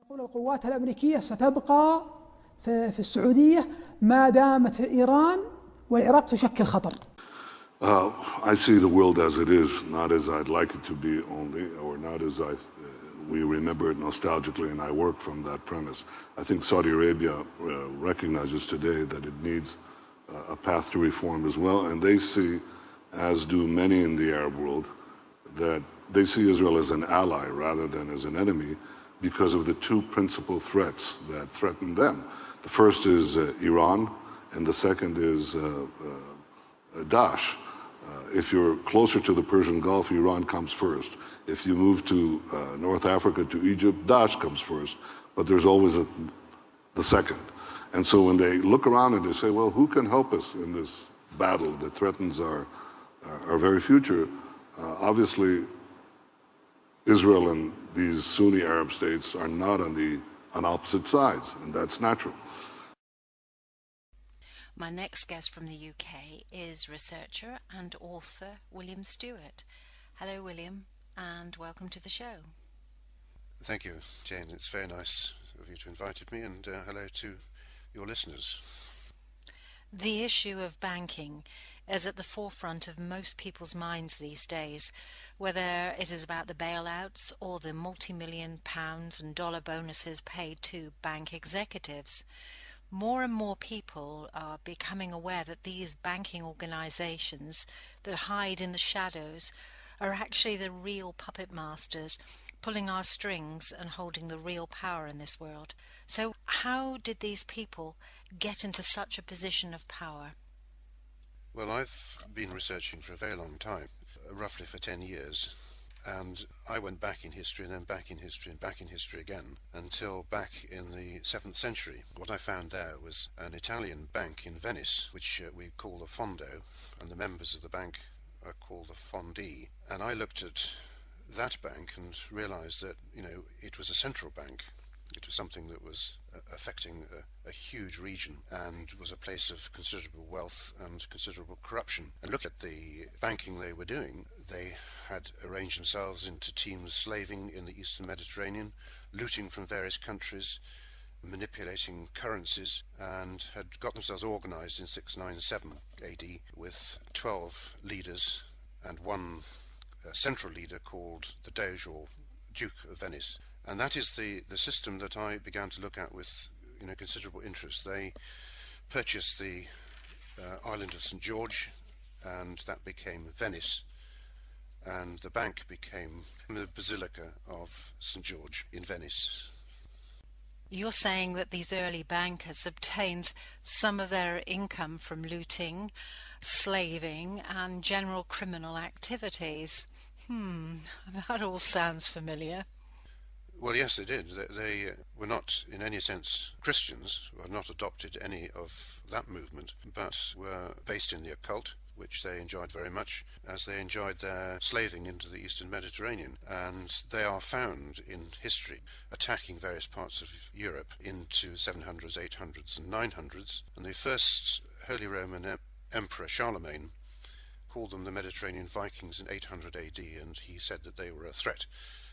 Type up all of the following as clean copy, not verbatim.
نقول القوات الأمريكية ستبقى في السعودية ما دامت إيران والعراق تشكل خطر. I see the world as it is, not as I'd like it to be only, or not as we remember it nostalgically, and I work from that premise. I think Saudi Arabia recognizes today that it needs a path to reform as well, and they see, as do many in the Arab world, that they see Israel as an ally rather than as an enemy because of the two principal threats that threaten them. The first is Iran, and the second is Daesh. If you're closer to the Persian Gulf, Iran comes first. If you move to North Africa, to Egypt, Daesh comes first. But there's always the second. And so when they look around and they say, well, who can help us in this battle that threatens our very future? Obviously, Israel and these Sunni Arab states are not on opposite sides, and that's natural. My next guest from the UK is researcher and author William Stewart. Hello, William, and welcome to the show. Thank you, Jane. It's very nice of you to invite me, and hello to your listeners. The issue of banking is at the forefront of most people's minds these days, whether it is about the bailouts or the multi-million pounds and dollar bonuses paid to bank executives. More and more people are becoming aware that these banking organizations that hide in the shadows are actually the real puppet masters, pulling our strings and holding the real power in this world. So how did these people get into such a position of power? Well, I've been researching for a very long time, roughly for 10 years. And I went back in history and then back in history and back in history again until back in the 7th century. What I found there was an Italian bank in Venice, which we call the Fondo, and the members of the bank are called the Fondi. And I looked at that bank and realized that, it was a central bank. It was something that was affecting a huge region and was a place of considerable wealth and considerable corruption. And look at the banking they were doing. They had arranged themselves into teams slaving in the Eastern Mediterranean, looting from various countries, manipulating currencies, and had got themselves organized in 697 AD with 12 leaders and one central leader called the Doge or Duke of Venice. And that is the system that I began to look at with considerable interest. They purchased the island of St. George, and that became Venice. And the bank became the Basilica of St. George in Venice. You're saying that these early bankers obtained some of their income from looting, slaving, and general criminal activities. That all sounds familiar. Well, yes, they did. They were not, in any sense, Christians, were not adopted any of that movement, but were based in the occult, which they enjoyed very much, as they enjoyed their slaving into the Eastern Mediterranean. And they are found in history attacking various parts of Europe into 700s, 800s, and 900s. And the first Holy Roman Emperor, Charlemagne, called them the Mediterranean Vikings in 800 AD, and he said that they were a threat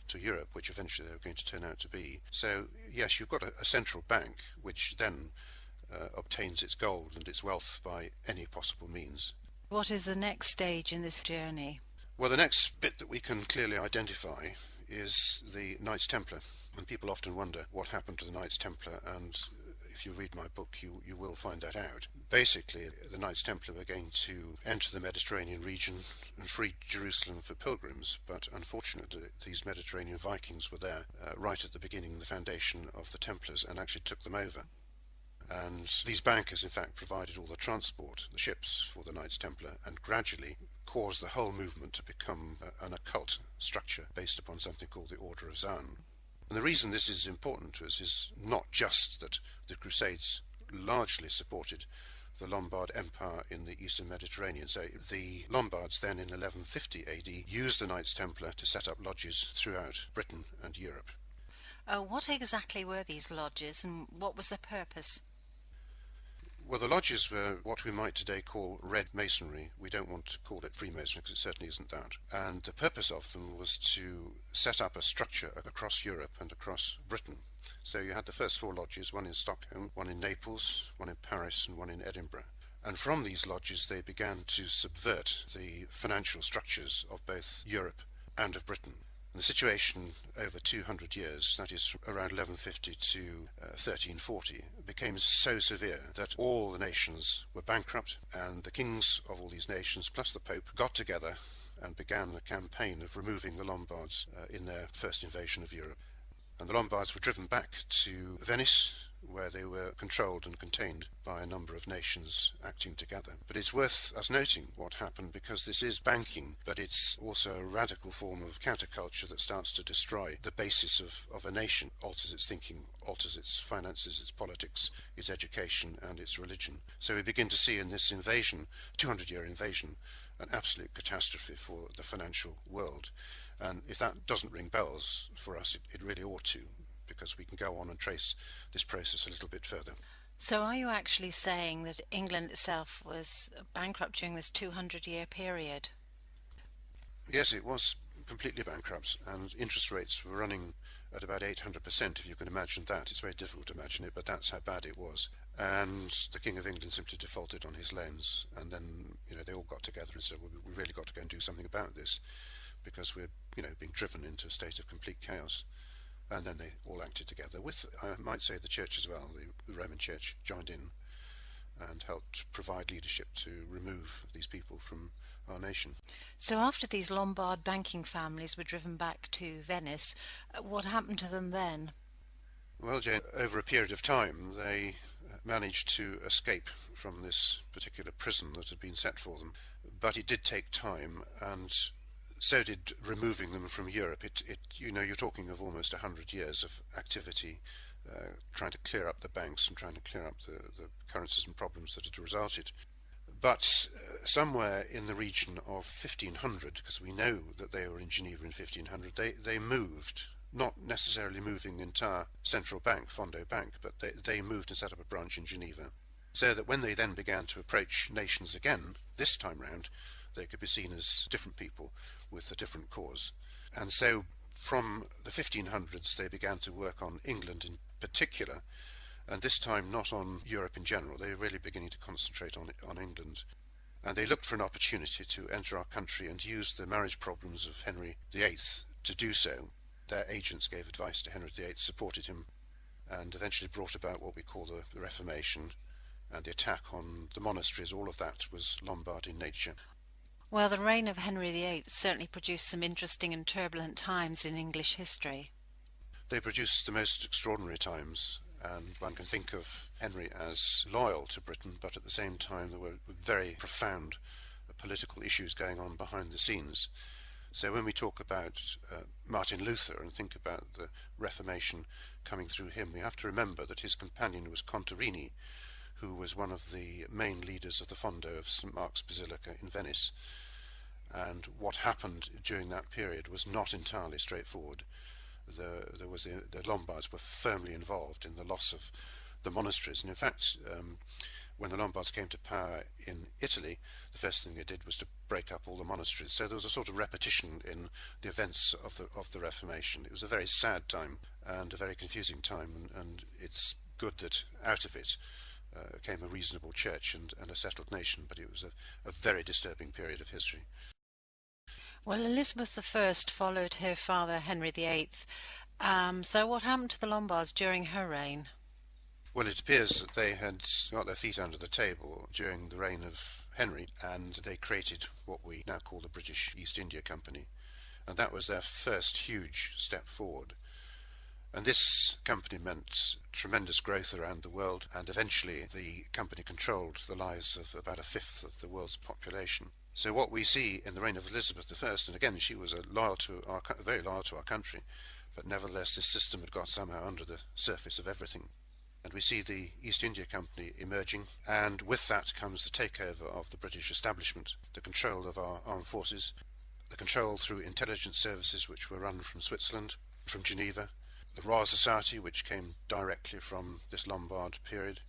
to Europe, which eventually they were going to turn out to be. So, yes, you've got a central bank which then obtains its gold and its wealth by any possible means. What is the next stage in this journey? Well, the next bit that we can clearly identify is the Knights Templar. And people often wonder what happened to the Knights Templar, and if you read my book, you will find that out. Basically, the Knights Templar were going to enter the Mediterranean region and free Jerusalem for pilgrims, but unfortunately these Mediterranean Vikings were there right at the beginning, the foundation of the Templars, and actually took them over. And these bankers, in fact, provided all the transport, the ships for the Knights Templar, and gradually caused the whole movement to become an occult structure based upon something called the Order of Zion. And the reason this is important to us is not just that the Crusades largely supported the Lombard Empire in the Eastern Mediterranean. So the Lombards then in 1150 AD used the Knights Templar to set up lodges throughout Britain and Europe. What exactly were these lodges and what was their purpose? Well, the lodges were what we might today call red masonry. We don't want to call it Freemasonry because it certainly isn't that. And the purpose of them was to set up a structure across Europe and across Britain. So you had the first 4 lodges, one in Stockholm, one in Naples, one in Paris, and one in Edinburgh. And from these lodges they began to subvert the financial structures of both Europe and of Britain. And the situation over 200 years, that is from around 1150 to 1340, became so severe that all the nations were bankrupt, and the kings of all these nations, plus the Pope, got together and began a campaign of removing the Lombards in their first invasion of Europe. And the Lombards were driven back to Venice, where they were controlled and contained by a number of nations acting together. But it's worth us noting what happened, because this is banking, but it's also a radical form of counterculture that starts to destroy the basis of a nation, alters its thinking, alters its finances, its politics, its education and its religion. So we begin to see in this invasion, 200-year invasion, an absolute catastrophe for the financial world. And if that doesn't ring bells for us, it really ought to, because we can go on and trace this process a little bit further. So are you actually saying that England itself was bankrupt during this 200-year period? Yes, it was completely bankrupt, and interest rates were running at about 800%, if you can imagine that. It's very difficult to imagine it, but that's how bad it was. And the King of England simply defaulted on his loans, and then they all got together and said, well, we really got to go and do something about this, because we're being driven into a state of complete chaos. And then they all acted together with, I might say, the church as well. The Roman Church joined in and helped provide leadership to remove these people from our nation. So after these Lombard banking families were driven back to Venice, what happened to them then? Well, Jane, over a period of time they managed to escape from this particular prison that had been set for them. But it did take time, and so did removing them from Europe. You're talking of almost 100 years of activity, trying to clear up the banks and trying to clear up the currencies and problems that had resulted. But somewhere in the region of 1500, because we know that they were in Geneva in 1500, they moved, not necessarily moving the entire central bank, Fondo Bank, but they moved and set up a branch in Geneva. So that when they then began to approach nations again, this time round, they could be seen as different people with a different cause. And so from the 1500s they began to work on England in particular, and this time not on Europe in general. They were really beginning to concentrate on England. And they looked for an opportunity to enter our country and use the marriage problems of Henry VIII to do so. Their agents gave advice to Henry VIII, supported him, and eventually brought about what we call the Reformation, and the attack on the monasteries. All of that was Lombard in nature. Well, the reign of Henry VIII certainly produced some interesting and turbulent times in English history. They produced the most extraordinary times, and one can think of Henry as loyal to Britain, but at the same time there were very profound political issues going on behind the scenes. So when we talk about Martin Luther and think about the Reformation coming through him, we have to remember that his companion was Contarini, who was one of the main leaders of the Fondo of St. Mark's Basilica in Venice. And what happened during that period was not entirely straightforward. The Lombards were firmly involved in the loss of the monasteries, and in fact when the Lombards came to power in Italy, the first thing they did was to break up all the monasteries. So there was a sort of repetition in the events of the Reformation. It was a very sad time and a very confusing time, and it's good that out of it came a reasonable church and a settled nation, but it was a very disturbing period of history. Well, Elizabeth I followed her father Henry VIII. So what happened to the Lombards during her reign? Well, it appears that they had got their feet under the table during the reign of Henry, and they created what we now call the British East India Company, and that was their first huge step forward. And this company meant tremendous growth around the world, and eventually the company controlled the lives of about 1/5 of the world's population. So what we see in the reign of Elizabeth I, and again she was very loyal to our country, but nevertheless this system had got somehow under the surface of everything. And we see the East India Company emerging, and with that comes the takeover of the British establishment, the control of our armed forces, the control through intelligence services which were run from Switzerland, from Geneva, the Royal Society which came directly from this Lombard period,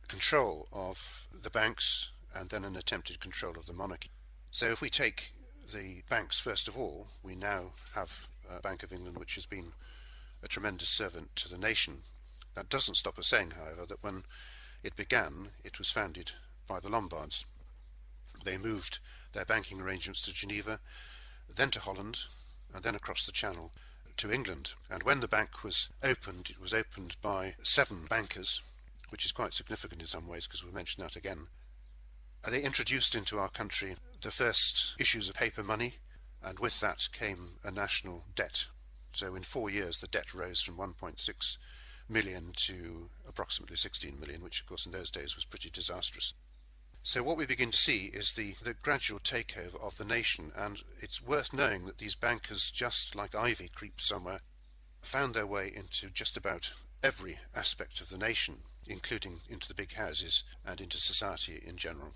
control of the banks and then an attempted control of the monarchy. So if we take the banks first of all, we now have a Bank of England which has been a tremendous servant to the nation. That doesn't stop us saying, however, that when it began, it was founded by the Lombards. They moved their banking arrangements to Geneva, then to Holland, and then across the Channel to England. And when the bank was opened, it was opened by 7 bankers, which is quite significant in some ways because we'll mention that again. They introduced into our country the first issues of paper money, and with that came a national debt. So in 4 years the debt rose from 1.6 million to approximately 16 million, which of course in those days was pretty disastrous. So what we begin to see is the gradual takeover of the nation, and it's worth knowing that these bankers, just like ivy creeps somewhere, found their way into just about every aspect of the nation, including into the big houses and into society in general.